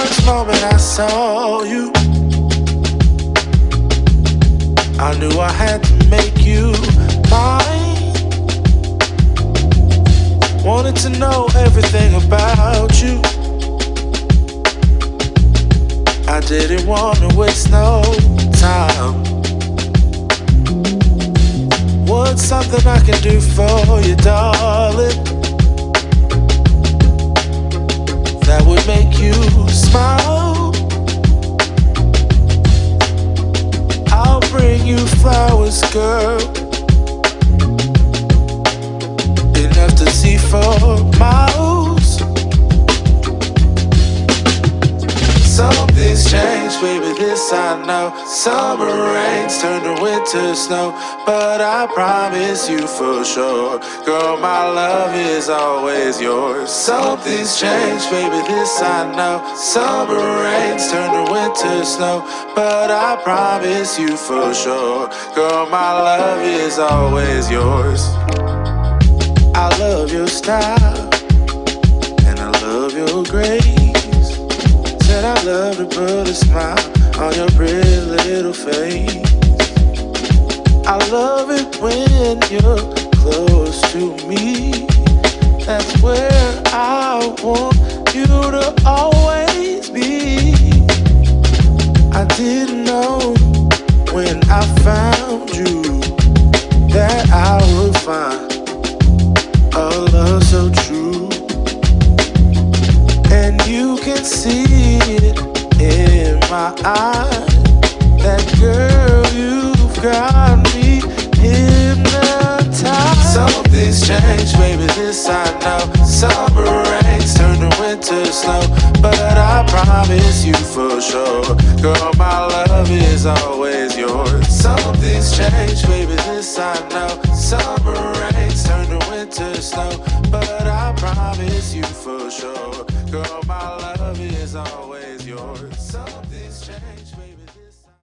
first moment I saw you, I knew I had to make you mine. Wanted to know everything about you. I didn't want to waste no time. What's something I can do for you, darling, that would make you smile? I'll bring you flowers, girl, enough to see for miles. Something's changed, baby, this I know. Summer rains turn to winter snow, but I promise you for sure, girl, my love is always yours. Something's changed, baby, this I know. Summer rains turn to winter snow, but I promise you for sure, girl, my love is always yours. I love your style, and I love your grace. Said I love to put a smile on your pretty little face. I love it when you're close to me. That's where I want you to always be. I didn't know when I found you that I would find a love so true. And you can see it in my eyes, that girl, you've got me hypnotized. Something's changed, baby, this I know. Summer rains turn to winter snow, but I promise you for sure, girl, my love is always yours. Something's changed, baby, this I know. Summer